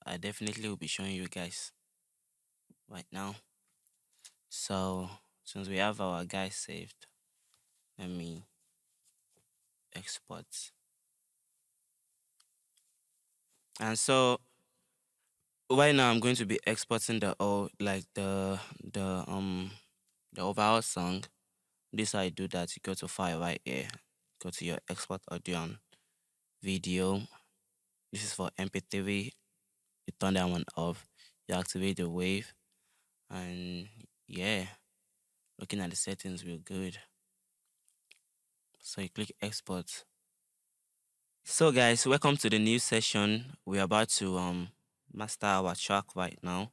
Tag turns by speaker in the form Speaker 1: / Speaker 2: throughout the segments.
Speaker 1: I definitely will be showing you guys right now. So since we have our guys saved, let me export. And so right now I'm going to be exporting the the overall song. This is how you do that. You go to file right here, go to your export audio and video. This is for MP3. You turn that one off, you activate the wave, and yeah, looking at the settings we're good. So you click export. So guys, welcome to the new session. We're about to master our track right now.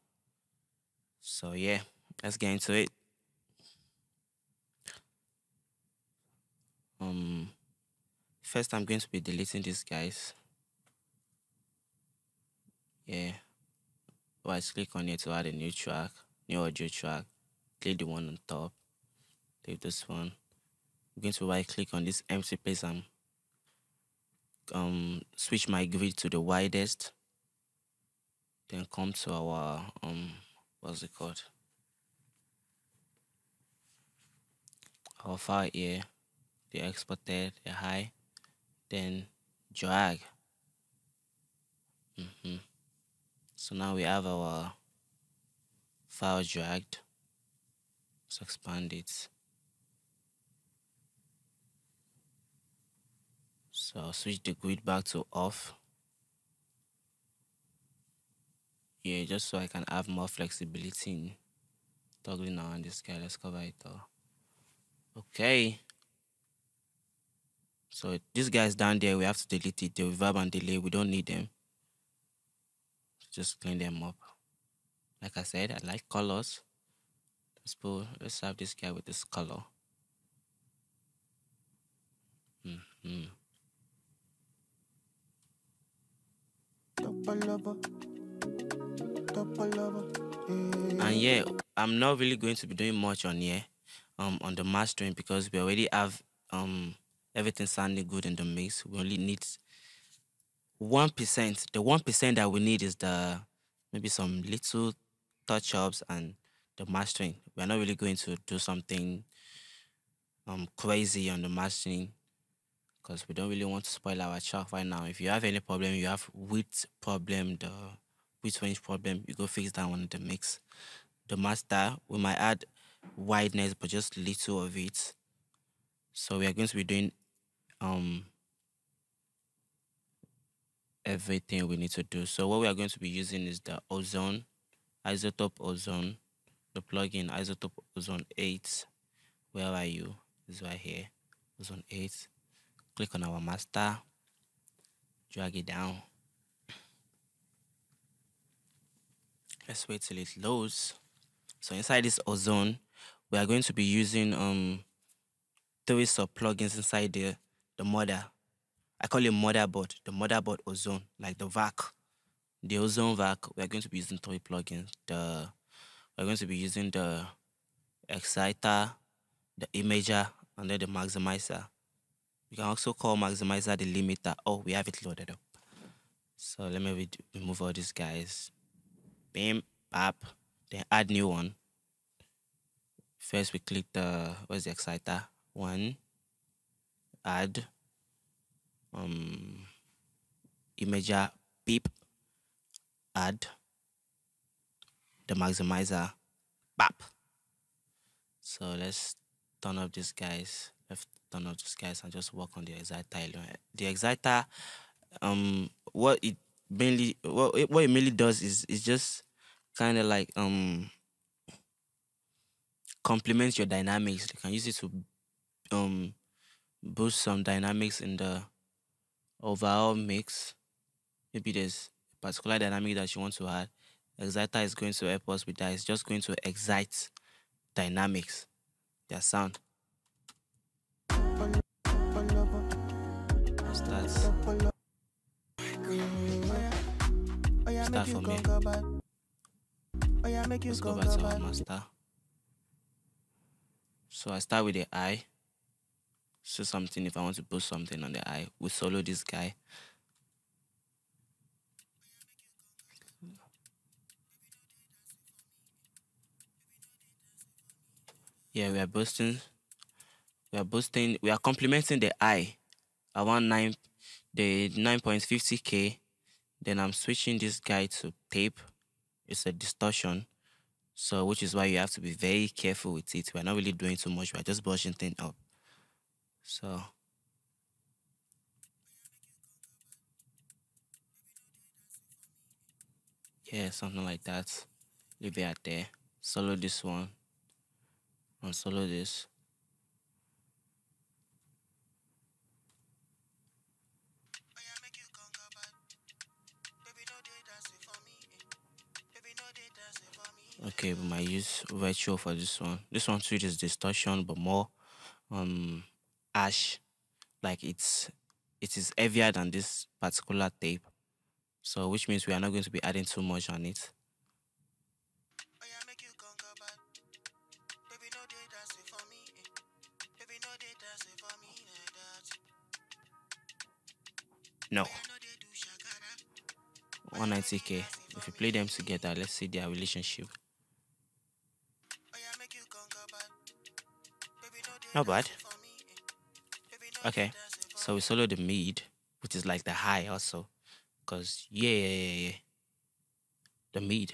Speaker 1: So yeah, let's get into it. First I'm going to be deleting these guys. Yeah. Right click on it to add a new track, new audio track. Click the one on top. Leave this one. I'm going to right click on this empty place and switch my grid to the widest. Then come to our what's it called? Our file here. The exported, the high. Then drag. So now we have our file dragged. Let's expand it. So I'll switch the grid back to off. Yeah, just so I can have more flexibility in toggling around this guy. Let's cover it all. Okay. So these guys down there, we have to delete it. The reverb and delay, we don't need them. Just clean them up. Like I said, I like colors. Let's have this guy with this color. And yeah, I'm not really going to be doing much on here on the mastering because we already have everything sounding good in the mix. We only need 1%. The 1% that we need is the maybe some little touch-ups and the mastering. We're not really going to do something crazy on the mastering because we don't really want to spoil our track right now. If you have any problem, you have width problem, the width range problem, you go fix that one in the mix. The master, we might add wideness, but just little of it. So we are going to be doing everything we need to do. So what we are going to be using is the ozone, isotope ozone, the plugin isotope ozone 8. Where are you? It's right here, ozone 8. Click on our master, drag it down. Let's wait till it loads. So inside this ozone, we are going to be using 3 sub plugins inside the mother. I call it motherboard, the motherboard ozone, like the VAC. The ozone VAC, we are going to be using 3 plugins. We're going to be using the exciter, the imager, and then the maximizer. You can also call maximizer the limiter. Oh, we have it loaded up. So let me remove all these guys. Bam, pap, then add new one. First we click where's the exciter? 1, add, imager, beep, add, the maximizer, bap. So let's turn off these guys. Let's turn off these guys and just work on the exciter alone. The exciter, what it mainly does is just kind of like complements your dynamics. You can use it to boost some dynamics in the overall mix. Maybe there's a particular dynamic that you want to add. Exciter is going to help us with that. It's just going to excite dynamics, their sound. Start from here. Let's go back to our master. So I start with the eye. So something, if I want to boost something on the eye, we solo this guy. Yeah, we are complementing the I around the 9.50K. Then I'm switching this guy to tape. It's a distortion. So, which is why you have to be very careful with it. We're not really doing too much. We're just brushing things up. So, yeah, something like that. Leave it at there. Solo this one. And solo this. Okay, we might use retro for this one. This one too is distortion, but more ash. Like it is heavier than this particular tape. So which means we are not going to be adding too much on it. No. 190K. If you play them together, let's see their relationship. Not bad. Okay, so we solo the mid, which is like the high also. Because, yeah. The mid.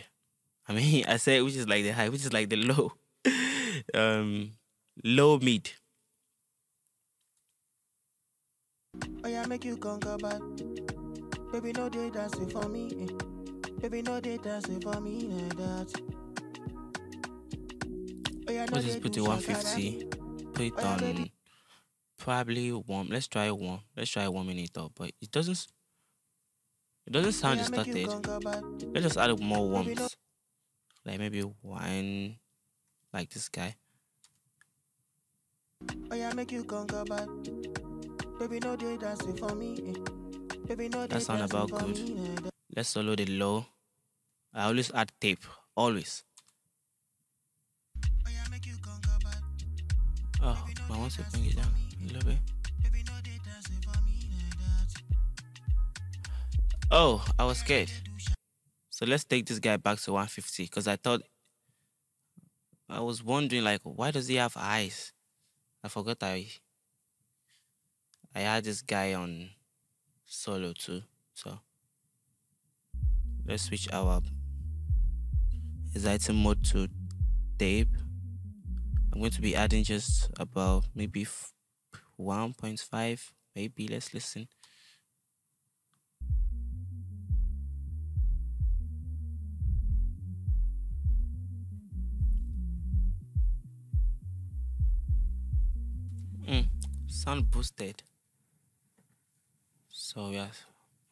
Speaker 1: I mean, I said which is like the high, which is like the low. Low mid.
Speaker 2: Oh yeah, make you conquer bad. Baby, no day dancing for me. Baby, no day dancing for me. That. Oh yeah,
Speaker 1: let's just put it 150. Put it on probably one. Let's try one. Let's try 1 minute up, but it doesn't sound distorted. Let's just add more ones. Like maybe one, like this guy.
Speaker 2: Oh yeah, make you conquer bad. Baby, no day dancing for me. Baby, no day
Speaker 1: that sound about good. Let's solo the low. I always add tape. Always.
Speaker 2: Oh yeah, make you conquer bad.
Speaker 1: Oh, I want to bring it down a little bit.
Speaker 2: Baby, no day dancing for me.
Speaker 1: Oh, I was scared. So let's take this guy back to 150 because I was wondering like why does he have eyes? I forgot I had this guy on solo too. So let's switch our exciting mode to tape. I'm going to be adding just about maybe 1.5. Maybe let's listen. Sound boosted. So yeah,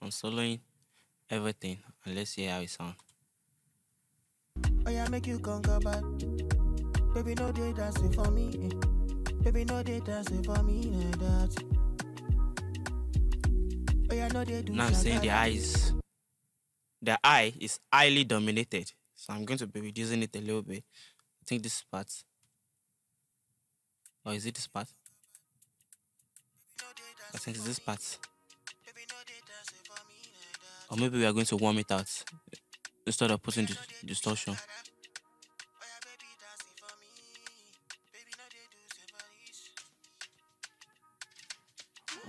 Speaker 1: I'm soloing everything and let's see how it sounds.
Speaker 2: Oh yeah, make you conquer bad. Baby, no day dancing for me. Baby, no day dancing for me. That. Oh yeah, no day do.
Speaker 1: Now I'm saying the eye is highly dominated. So I'm going to be reducing it a little bit. I think this part. Or is it this part? I think it's this part. Or maybe we are going to warm it out instead of putting the distortion.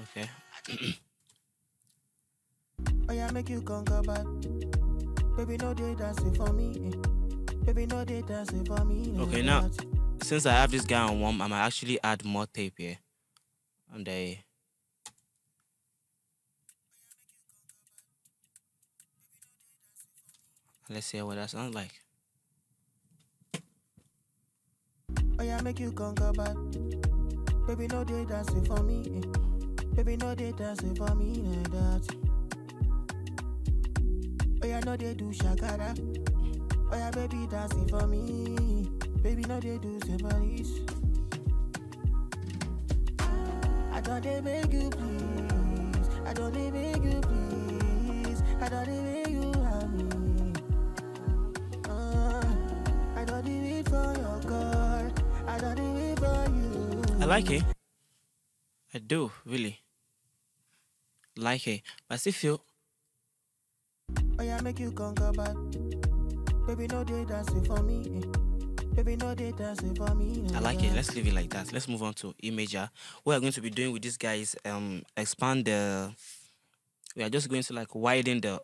Speaker 1: Okay.
Speaker 2: Oh yeah, make you conquer bad. Baby, no day dancing for me. Baby, no day dancing for me.
Speaker 1: Okay, now since I have this guy on warm, I might actually add more tape here. And let's see what that sounds like.
Speaker 2: Oh yeah, make you conquer bad. Baby, no day dancing for me. Baby, no day dancing for me. That. Oh yeah, no they do shakara. Oh yeah, baby, dancing for me. Baby, no they do somebody's. I don't they make you please. I don't they make you please. I don't they make you happy. I don't they wait for your call. I don't they wait for you.
Speaker 1: I like it. I do, really. Like it. But I still feel.
Speaker 2: Oh yeah, make you conquer bad. Baby, no day dancing for me. Baby, no they dancing for me.
Speaker 1: I like it. Let's leave it like that. Let's move on to Imager. What we're going to be doing with this guy is expand the. We are just going to like widen the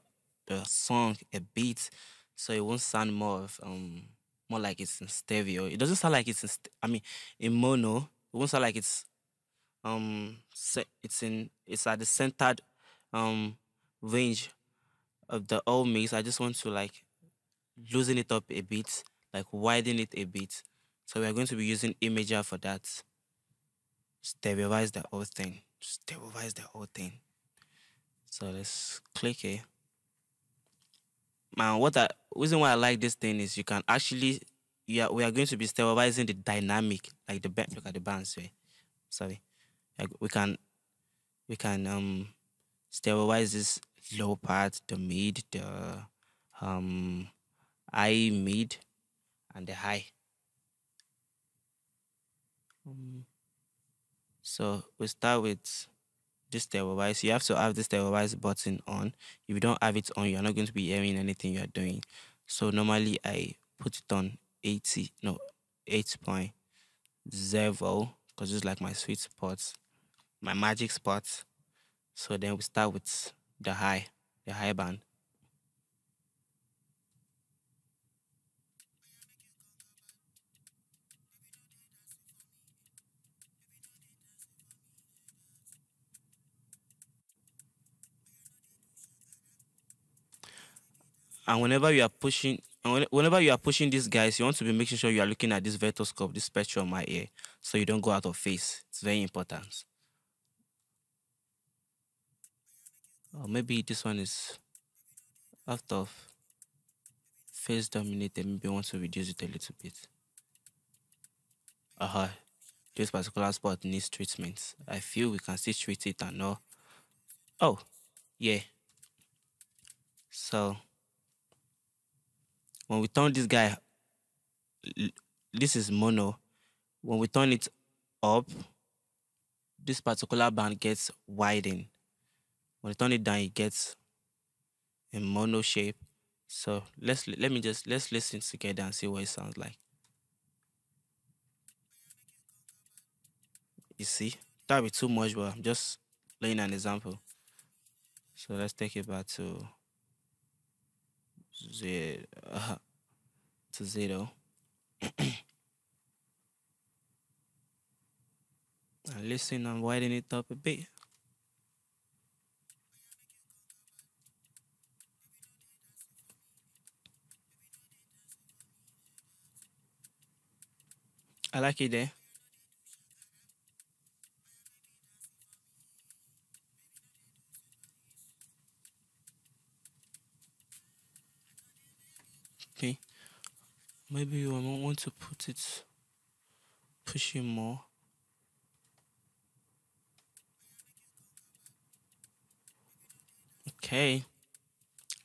Speaker 1: song a bit, so it won't sound more like it's in stereo. It doesn't sound like it's in mono. It won't sound like it's it's at the centered range of the whole mix. I just want to like loosen it up a bit, like widen it a bit. So we are going to be using Imager for that. Stereoize the whole thing. Stereoize the whole thing. So let's click it. Man, reason why I like this thing is you can actually we are going to be stereoizing the dynamic, like the band. Look at the bands way. Sorry. Like we can stereoize this low part, the mid, the high mid, and the high. So we start with this stereoize. You have to have the stereoize button on. If you don't have it on, you're not going to be hearing anything you're doing. So normally I put it on 8.0, because it's like my sweet spot, my magic spot. So then we start with the high band. And whenever you are pushing these guys, you want to be making sure you are looking at this vertoscope, this spectrum right here, so you don't go out of phase. It's very important. Or maybe this one is out of phase dominated. Maybe I want to reduce it a little bit. This particular spot needs treatment. I feel we can still treat it and all. Oh, yeah. So when we turn this guy, this is mono. When we turn it up, this particular band gets widened. When we turn it down, it gets in mono shape. So let's listen together and see what it sounds like. You see, that'll be too much, but I'm just laying an example. So let's take it back to zero. And listen and widen it up a bit. I like it there. Okay. Maybe you want to push it more. Okay.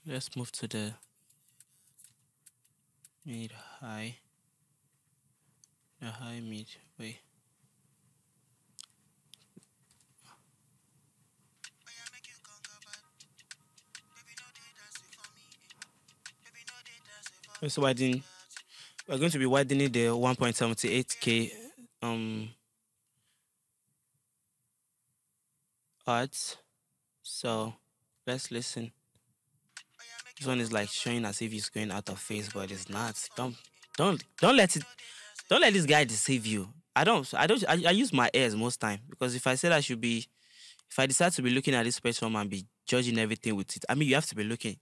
Speaker 1: Let's move to the mid high. The high mid. Wait. So we're going to be widening the 1.78K hertz. So let's listen. This one is like showing as if he's going out of phase, but it's not. Don't let this guy deceive you. I use my ears most time, because if I said if I decide to be looking at this spectrum and be judging everything with it, I mean, you have to be looking.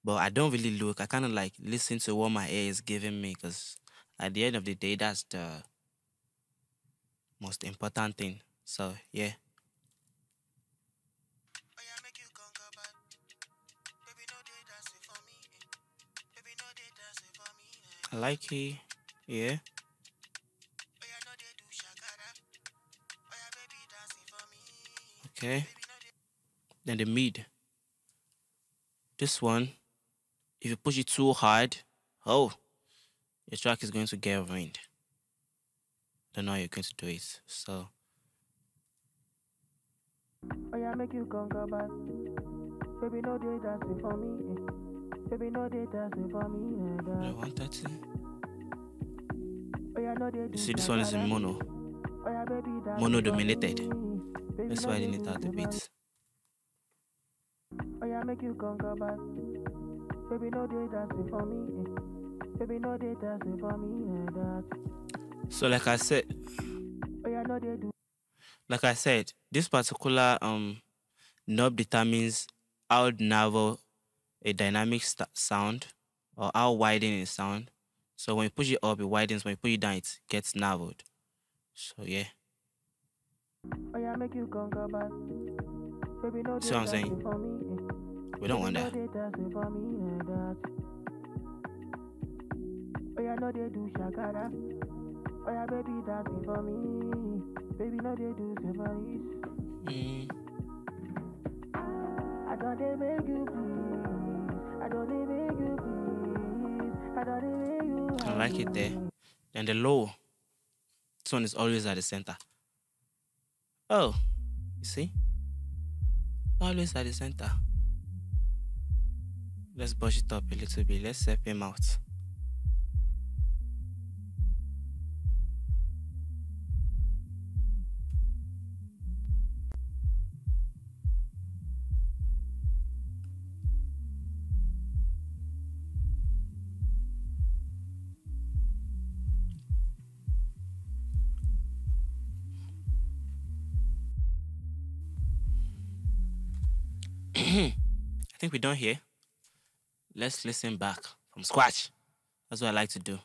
Speaker 1: But I don't really look. I kind of like listen to what my ear is giving me, because at the end of the day, that's the most important thing. So, yeah. I like it. Yeah. Okay. Then the mid. This one, if you push it too hard, your track is going to get ruined. Don't know how you're going to do it. So.
Speaker 2: Oh yeah, make you conquer back. Baby, no they dancing for me. Baby, no they dancing for me.
Speaker 1: 130. You see, this one is in mono. Mono dominated. Let's widen it out a bit.
Speaker 2: Oh yeah, make you conquer back. Baby, no day dancing for me. Baby, no day dancing for me. That.
Speaker 1: So like I said, this particular knob determines how narrow a dynamic sound or how widening a sound. So when you push it up, it widens. When you push it down, it gets narrowed. So yeah.
Speaker 2: Oh yeah, make you conquer back. Baby, no
Speaker 1: see what I'm saying? We don't want that.
Speaker 2: Oh yeah, no they do shakara. Oh yeah, baby, dancing for me. Baby, no they do symphonies. I don't they make you please. I don't they make you please. I don't they make you.
Speaker 1: I like it there. Then the low. This one is always at the center. Oh, you see? Always at the center. Let's brush it up a little bit. Let's step him out. I think we're done here. Let's listen back from scratch. That's what I like to do.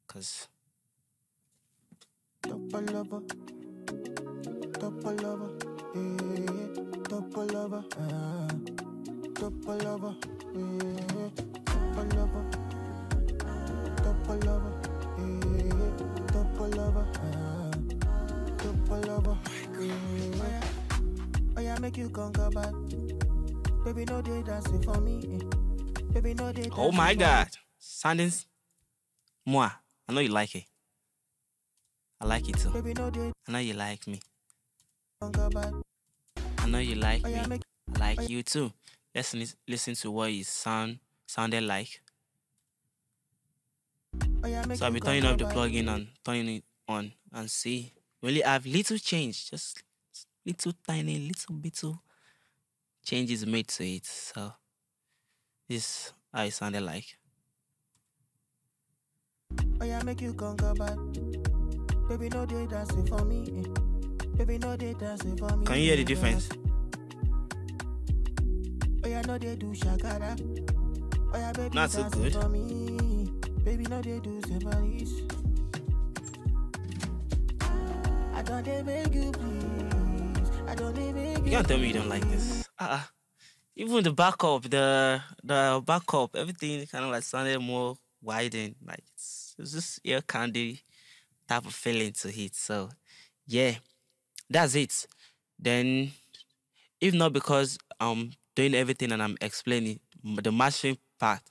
Speaker 1: Cause
Speaker 2: double lover, double lover, double lover, double lover, double lover, double lover, double lover, double lover. Oh yeah, make you conquer back. Baby, no day dancing for me. Baby, no day.
Speaker 1: Oh my God, sounding moi. I know you like it. I like it too.
Speaker 2: Baby, no day.
Speaker 1: I know you like me.
Speaker 2: Conquer back.
Speaker 1: I know you like me. I like you too. Let's listen to what it sounded like. So I'll be turning off the plugin and turning it on and see. We only have little change, just little tiny, little bit of changes made to it. So this is how it sounded like.
Speaker 2: Oh yeah, make you conquer back. Baby, no day dancing for me. Baby, no day dancing for me.
Speaker 1: Can you hear the difference?
Speaker 2: Oh yeah, no they do shakara. Oh yeah, baby,
Speaker 1: not so good.
Speaker 2: For me. Baby, no they do symphonies. I don't they make you please. I don't they make
Speaker 1: you. Can't tell me you don't like this. Even the backup, the backup, everything kind of like sounded more widened. Like it's just ear candy type of feeling to it. So yeah, that's it. Then if not because I'm doing everything and I'm explaining, the mastering part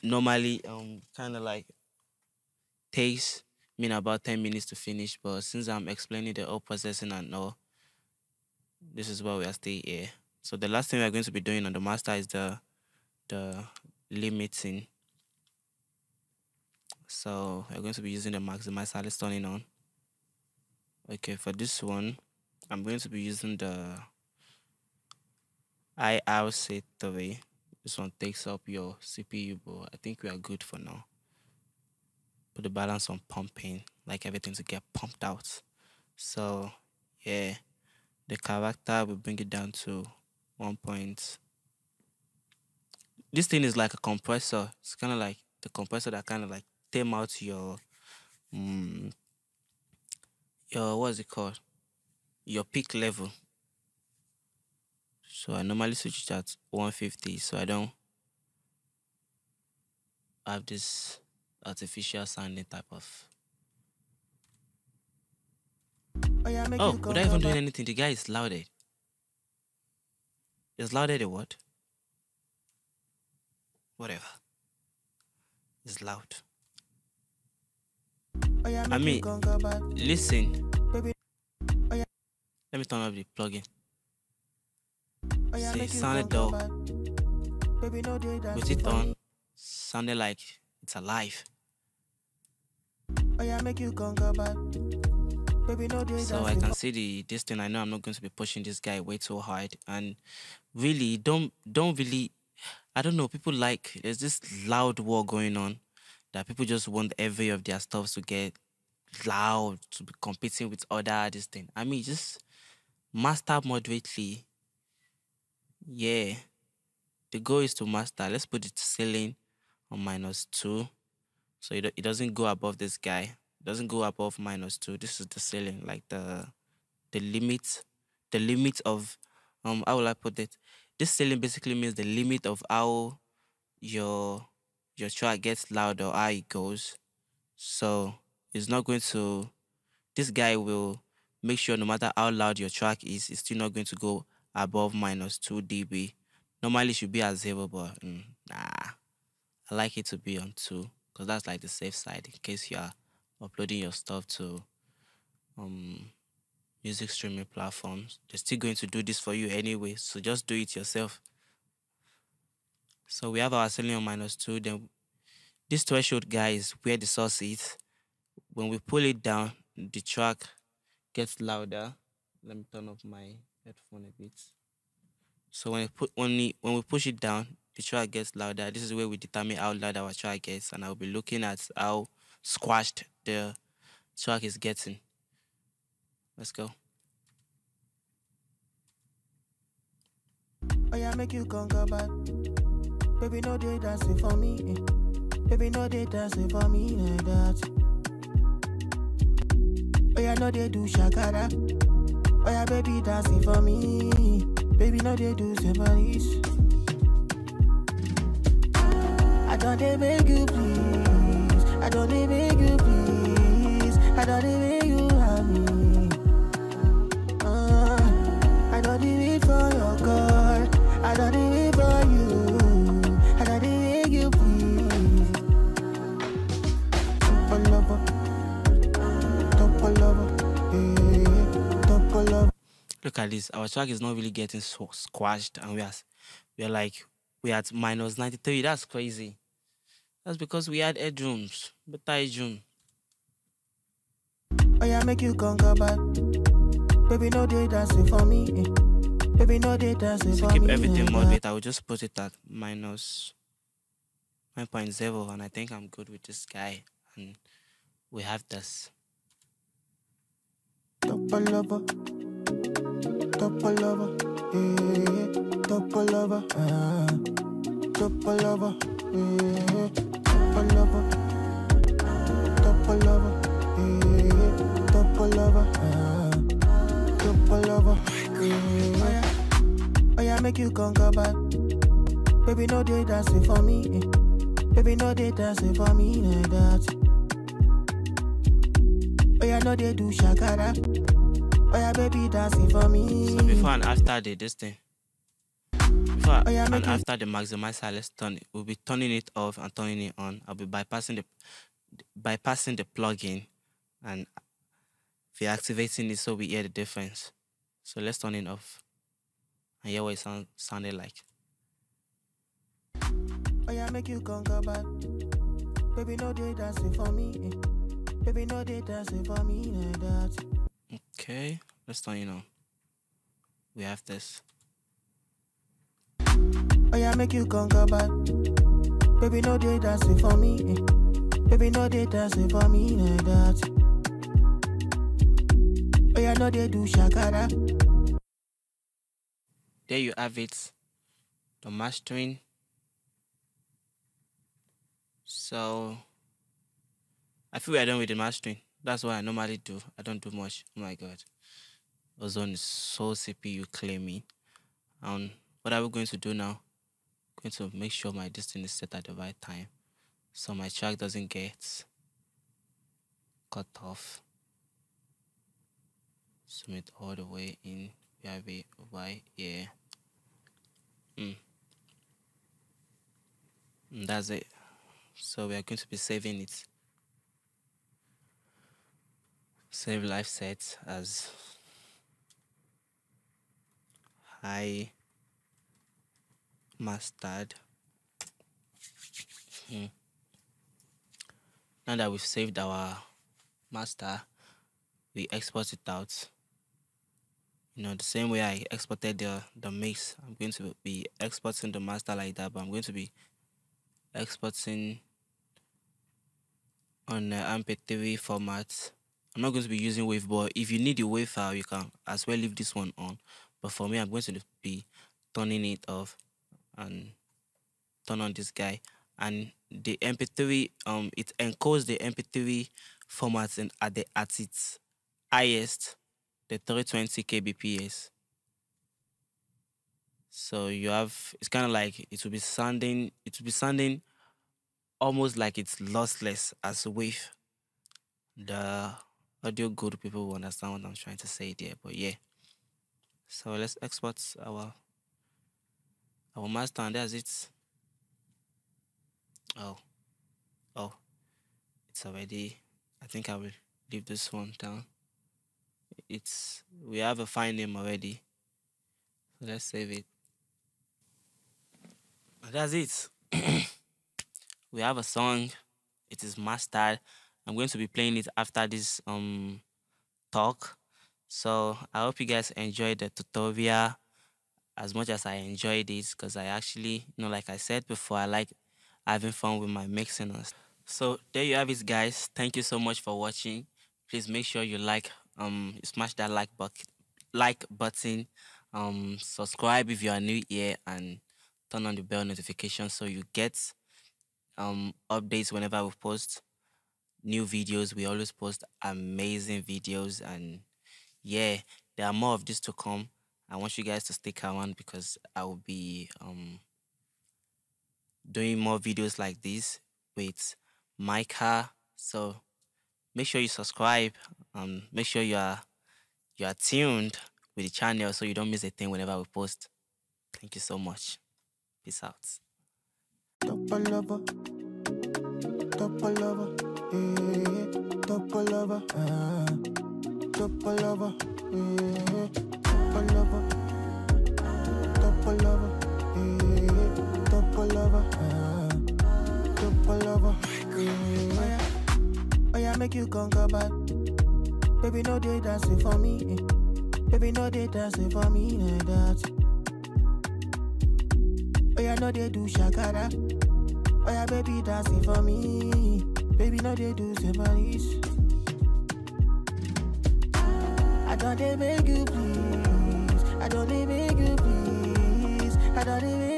Speaker 1: normally kind of like takes me about 10 minutes to finish, but since I'm explaining the whole processing and all, this is where we are staying here. So the last thing we're going to be doing on the master is the limiting. So we're going to be using the maximizer. Let's turn it on. Okay, for this one, I'm going to be using the IRC3. This one takes up your CPU, but I think we are good for now. Put the balance on pumping, like everything to get pumped out. So yeah, the character, we bring it down to 1 point. This thing is like a compressor. It's kind of like the compressor that kind of like tame out your what's it called? Your peak level. So I normally switch it at 150, so I don't have this artificial sounding type of. Oh, without even doing anything, the guy is louded. Is louded a what? Whatever. It's loud. I mean, listen. Let me turn off the plugin. See, sounded dull. With it on, sounded like it's alive.
Speaker 2: Oh yeah, make you conquer back. Baby, no day
Speaker 1: So I can see this thing. I know I'm not going to be pushing this guy way too hard, and really don't really. I don't know. People like there's this loud war going on that people just want every of their stuff to get loud to be competing with other this thing. I mean, just master moderately. Yeah, the goal is to master. Let's put the ceiling on -2, so it doesn't go above this guy. It doesn't go above -2. This is the ceiling, like the limit, the limit of how will I put it? This ceiling basically means the limit of how your track gets loud or how it goes. So it's not going to. This guy will make sure no matter how loud your track is, it's still not going to go above -2 dB. Normally it should be at 0, but nah. I like it to be on 2 because that's like the safe side in case you are uploading your stuff to music streaming platforms. They're still going to do this for you anyway, so just do it yourself. So we have our ceiling on -2. Then this threshold guy is where the source is. When we pull it down, the track gets louder. Let me turn off my headphone a bit. So when we push it down, the track gets louder. This is where we determine how loud our track gets, and I'll be looking at how squashed the track is getting. Let's go.
Speaker 2: Oh yeah, make you conquer back. Baby, no day dancing for me. Baby, no day dancing for me like that. Oh yeah, no day do shakara. Oh yeah, baby, dancing for me. Baby, no day do somebody's. I don't dey beg you please. I don't dey beg you please. I don't dey beg you have me. I don't dey wait for your call. I don't dey wait for you. I don't dey beg you please. Top lover, top lover.
Speaker 1: Look at this. Our track is not really getting so squashed, and we're at -93. That's crazy. That's because we had headrooms, better headroom.
Speaker 2: Oh yeah, make you conquer back. Baby, no day dancing for me. Baby, no day dancing
Speaker 1: So
Speaker 2: for
Speaker 1: keep
Speaker 2: me.
Speaker 1: everything moderate. I will just put it at -9.0, and I think I'm good with this guy. And we have this.
Speaker 2: Top lover, yeah, top lover, top lover, yeah, top lover, yeah, top lover, top lover, yeah. Oh yeah, make you conquer back. Baby, no day dancing for me. Baby, no day dancing for me like that. Oh yeah, no day do shakara. Oh yeah, baby, dancing for me.
Speaker 1: So before and after this thing. Before and after the maximizer, we'll be turning it off and turning it on. I'll be bypassing the plugin and reactivating it so we hear the difference. So let's turn it off and hear what it sounded like.
Speaker 2: Oh yeah, make you conquer back. Baby, no day dancing for me. Baby, no day dancing for me like that.
Speaker 1: Okay, let's turn it on. We have this.
Speaker 2: Oh yeah, make you conquer back. Baby, no day dancing for me. Baby, no day dancing for me like that. Oh yeah, no day do shakara.
Speaker 1: There you have it. The mastering. So I feel we're done with the mastering. That's what I normally do. I don't do much. Oh my god. Ozone is so CPU claiming. What are we going to do now? Going to make sure my distance is set at the right time so my track doesn't get cut off. Zoom it all the way in. We have it right here. And that's it. So we are going to be saving it. Save live sets as high mastered. Now that we've saved our master, we export it out. The same way I exported the mix, I'm going to be exporting the master like that, but I'm going to be exporting on the MP3 format. I'm not going to be using wave, but if you need the wave file, you can as well leave this one on. But for me, I'm going to be turning it off and turn on this guy. And the MP3, it encodes the MP3 format at its highest, the 320 kbps. So it's kind of like it will be sounding almost like it's lossless as a wave. The audio good people will understand what I'm trying to say there, but yeah. So let's export our master, and that's it. Oh, it's already. I think I will leave this one down. We have a file name already. So let's save it. And that's it. We have a song. It is mastered. I'm going to be playing it after this talk. So I hope you guys enjoyed the tutorial as much as I enjoyed it, because I actually, like I said before, I like having fun with my mixing. So there you have it, guys. Thank you so much for watching. Please make sure you smash that like button, subscribe if you are new here, and turn on the bell notification so you get updates whenever we post new videos. We always post amazing videos, and yeah, there are more of this to come. I want you guys to stick around because I will be doing more videos like this with Mykah. So make sure you subscribe. Make sure you are tuned with the channel so you don't miss a thing whenever we post. Thank you so much. Peace out.
Speaker 2: Top lover, yeah. Top lover, top lover, yeah. Top lover, yeah. Top lover, yeah. Oh yeah, make you conquer back. Baby, no day dancing for me. Baby, no day dancing for me like that. Oh yeah, no they do shakara. Oh yeah, baby dancing for me. Baby, no they do separis. I don't they beg you please. I don't they beg you please. I don't they beg